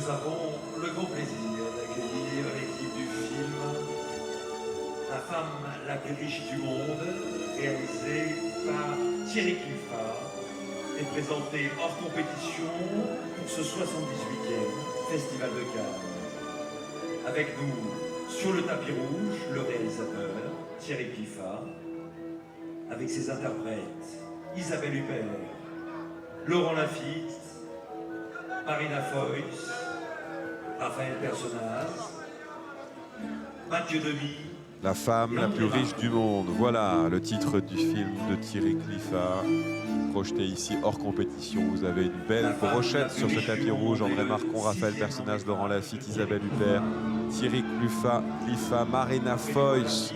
nous avons le grand plaisir d'accueillir l'équipe du film La femme la plus riche du monde, réalisé par Thierry Cliffat et présenté hors compétition pour ce 78e Festival de Cannes. Avec nous, sur le tapis rouge, le réalisateur Thierry Cliffat, avec ses interprètes Isabelle Huppert, Laurent Lafitte, Marina Foïs, Raphaël Personnaz, Mathieu Demy. La femme la plus riche du monde. Voilà le titre du film de Thierry Cliffat, projeté ici hors compétition. Vous avez une belle brochette sur ce tapis rouge. André Marcon, Raphaël Personnaz, Laurent Lafitte, Isabelle Huppert, Thierry Cliffat, Marina Foïs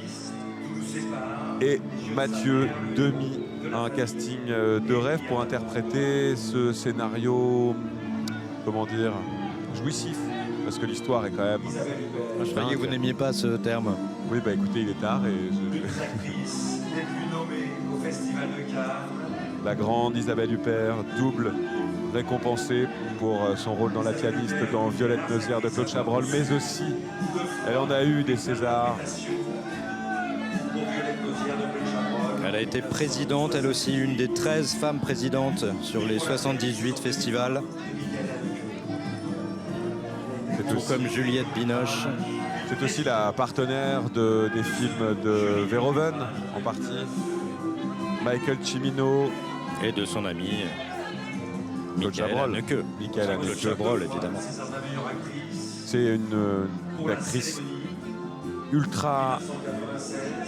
et Mathieu Demy. Un casting de rêve pour interpréter ce scénario, comment dire, jouissif, parce que l'histoire est quand même... Je croyais que vous n'aimiez pas ce terme. Oui, bah écoutez, il est tard et... Les actrices les plus nommées au Festival de Cannes. La grande Isabelle Huppert, double récompensée pour son rôle dans La pianiste dans Violette Nozière de Claude Chabrol, mais aussi, elle en a eu des Césars. Elle a été présidente, elle aussi, une des 13 femmes présidentes sur les 78 festivals. Tout comme Juliette Binoche. C'est aussi la partenaire des films de Verhoeven, en partie. Michael Cimino. Et de son ami Michael Haneke. Claude Chabrol, évidemment. C'est une actrice ultra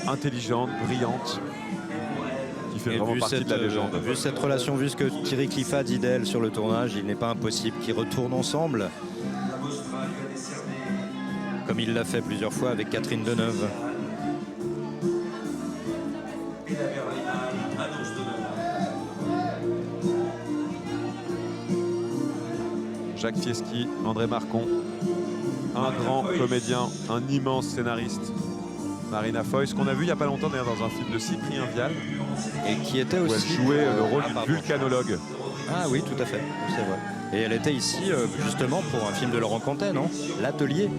intelligente, brillante, qui fait vraiment partie de la légende. Vu cette relation, vu ce que Thierry Cliffat dit d'elle sur le tournage, il n'est pas impossible qu'ils retournent ensemble, comme il l'a fait plusieurs fois avec Catherine Deneuve. Jacques Fieschi, André Marcon, un grand comédien, un immense scénariste. Marina Foïs, qu'on a vu il n'y a pas longtemps d'ailleurs dans un film de Cyprien Vial. Et qui était où aussi... elle jouait le rôle d'une vulcanologue. Ah oui, tout à fait, c'est vrai. Et elle était ici justement pour un film de Laurent Cantet, non? L'Atelier.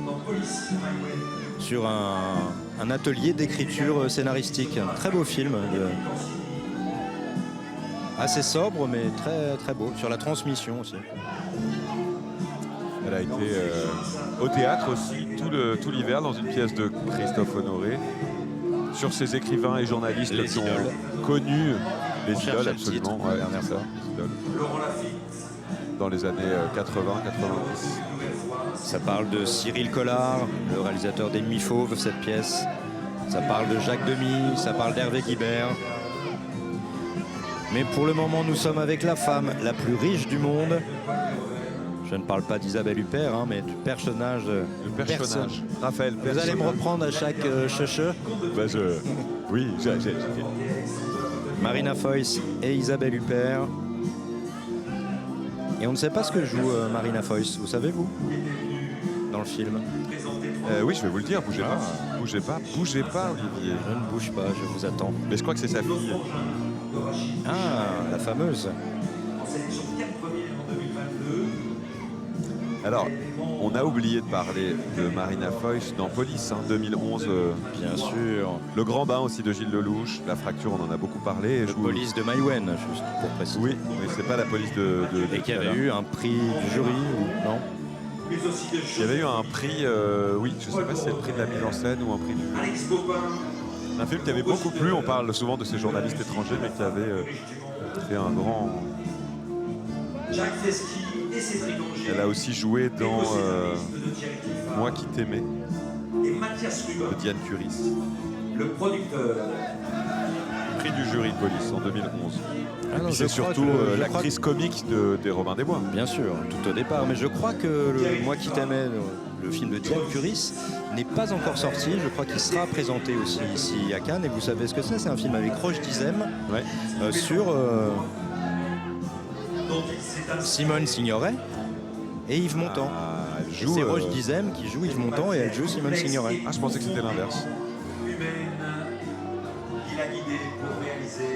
Sur un atelier d'écriture scénaristique. Un très beau film. Assez sobre, mais très, très beau. Sur la transmission aussi. Elle a été au théâtre aussi tout l'hiver dans une pièce de Christophe Honoré sur ces écrivains et journalistes qui ont connu les idoles, absolument. Ouais, c'est ça, les idoles. Dans les années 80-90. Ça parle de Cyril Collard, le réalisateur des Nuits Fauves, cette pièce. Ça parle de Jacques Demy, ça parle d'Hervé Guibert. Mais pour le moment, nous sommes avec la femme la plus riche du monde. Je ne parle pas d'Isabelle Huppert, hein, mais du personnage. Raphaël. Vous allez me reprendre à chaque cheche. Bah, oui, Marina Foïs et Isabelle Huppert. Et on ne sait pas ce que joue Marina Foïs, vous savez, vous, dans le film? Oui, je vais vous le dire, bougez pas. Bougez pas, Olivier. Je ne bouge pas, je vous attends. Mais je crois que c'est sa fille. Ah, la fameuse. Alors, on a oublié de parler de Marina Foïs dans Police, 2011. Bien sûr. Le Grand Bain aussi de Gilles Lelouch. La fracture, on en a beaucoup parlé. La Police de Maïwenn, juste pour préciser. Oui, mais c'est pas la police de et qui avait eu un prix du jury, ou non? Il y avait eu un prix, oui, je sais pas si c'est le prix de la mise en scène ou un prix du jury. Un film qui avait beaucoup plu, on parle souvent de ces journalistes étrangers, mais qui avait fait un grand... Elle a aussi joué dans Moi qui t'aimais de Diane Curis. Le producteur. Prix du jury de Police en 2011. Ah non, c'est surtout l'actrice comique des Robin des Bois. Bien sûr, tout au départ. Mais je crois que Moi qui t'aimais, le film de Diane Curis, n'est pas encore sorti. Je crois qu'il sera présenté aussi ici à Cannes. Et vous savez ce que c'est? C'est un film avec Roche Dizem sur Simone Signoret et Yves Montand. C'est Roche Dizem qui joue Yves Montand et elle joue Simone Signoret. Ah, je pensais que c'était l'inverse.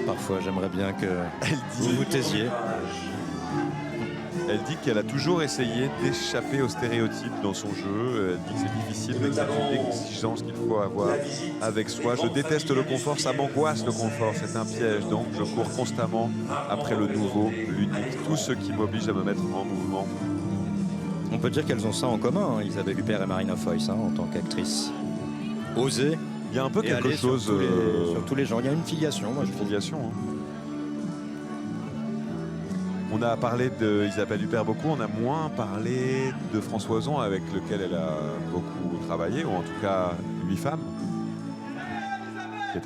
Parfois, j'aimerais bien que vous vous taisiez. Elle dit qu'elle a toujours essayé d'échapper aux stéréotypes dans son jeu. Elle dit que c'est difficile, mais que c'est une exigence qu'il faut avoir avec soi. Je déteste le confort, ça m'angoisse le confort, c'est un piège. Donc je cours constamment après le nouveau, l'unique, tout ce qui m'oblige à me mettre en mouvement. On peut dire qu'elles ont ça en commun, hein, Isabelle Huppert et Marina Foïs, hein, en tant qu'actrices. Oser. Il y a un peu quelque chose sur tous les genres. Il y a une filiation, moi je trouve. Filiation, hein. On a parlé d'Isabelle Huppert beaucoup, on a moins parlé de François Ozon avec lequel elle a beaucoup travaillé, ou en tout cas 8 femmes.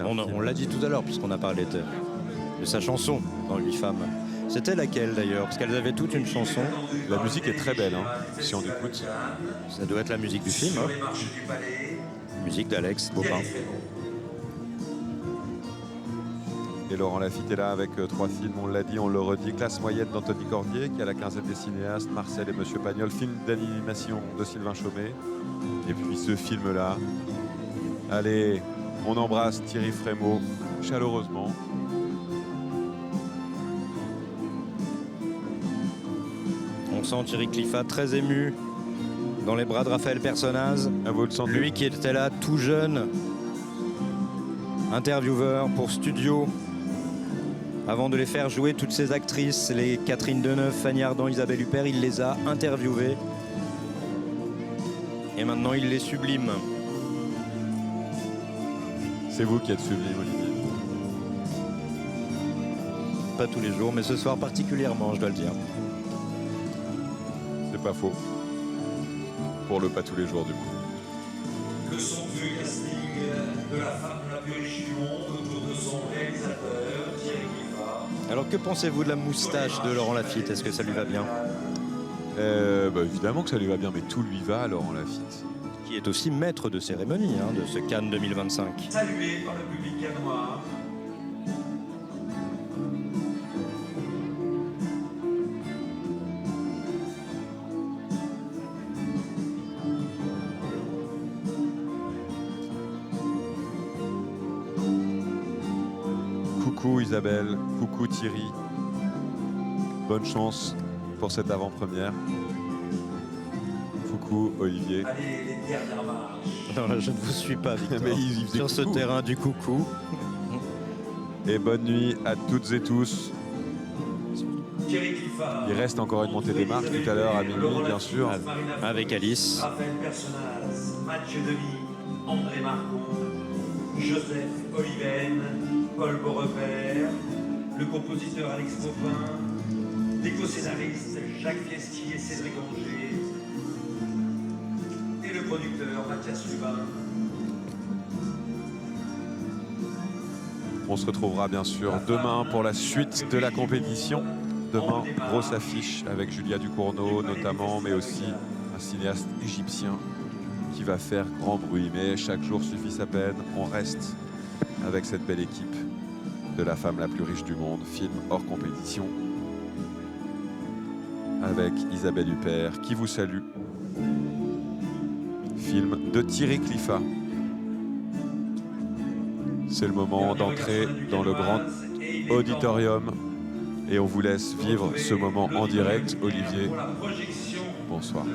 On l'a dit tout à l'heure puisqu'on a parlé de sa chanson dans 8 femmes. C'était laquelle d'ailleurs? Parce qu'elles avaient toute une chanson. La musique est très belle, hein, si on écoute. Ça doit être la musique du film. Hein. Musique d'Alex Bopin. Et Laurent Lafitte est là avec 3 films, on l'a dit, on le redit. Classe moyenne d'Anthony Cordier, qui a la quinzaine des cinéastes, Marcel et Monsieur Pagnol, film d'animation de Sylvain Chaumet. Et puis ce film-là. Allez, on embrasse Thierry Frémaux chaleureusement. On sent Thierry Cliffat très ému dans les bras de Raphaël Personnaz. Lui qui était là tout jeune, intervieweur pour Studio, avant de les faire jouer toutes ces actrices, les Catherine Deneuve, Fanny Ardant, Isabelle Huppert, il les a interviewées. Et maintenant il les sublime. C'est vous qui êtes sublime, Olivier. Pas tous les jours, mais ce soir particulièrement, je dois le dire. C'est pas faux. Pour le pas tous les jours, du coup. Le somptueux casting de la femme la plus riche du monde autour de son réalisateur, Thierry Cliffat. Alors que pensez-vous de la moustache de Laurent Lafitte? Est-ce que ça lui va bien? Évidemment que ça lui va bien, mais tout lui va à Laurent Lafitte. Qui est aussi maître de cérémonie hein, de ce Cannes 2025. Salué par le public cannois. Coucou Isabelle, coucou Thierry. Bonne chance pour cette avant-première. Coucou Olivier. Allez, les dernières marches. Non, là, je ne vous suis pas, Victor. Mais il sur ce terrain du coucou. Et bonne nuit à toutes et tous. Thierry Cliffat. Il reste encore une montée des marches tout à l'heure à minuit, bien sûr. Avec Alice. Raphaël Personnaz, Mathieu Denis, André Marcon, Joseph Oliven, Paul Beaurepaire, le compositeur Alex Bopin, les co-scénaristes Jacques Fiestier et Cédric Anger, et le producteur Mathias Lubin. On se retrouvera bien sûr demain pour la suite de la compétition. Demain, grosse affiche avec Julia Ducournau notamment, mais aussi un cinéaste égyptien qui va faire grand bruit. Mais chaque jour suffit sa peine. On reste avec cette belle équipe de la femme la plus riche du monde, film hors compétition, avec Isabelle Huppert qui vous salue. Film de Thierry Cliffat. C'est le moment d'entrer dans le grand auditorium et on vous laisse vivre ce moment en direct. Olivier, bonsoir.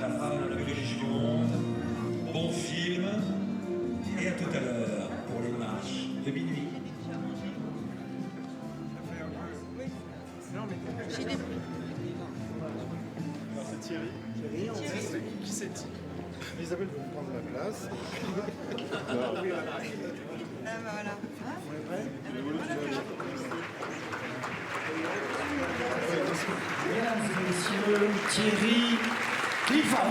Bon film et à tout à l'heure pour les marches de minuit. C'est Thierry. Qui c'est? Isabelle va prendre la place. Voilà. On est prêts? Mesdames et messieurs, Thierry Cliffat.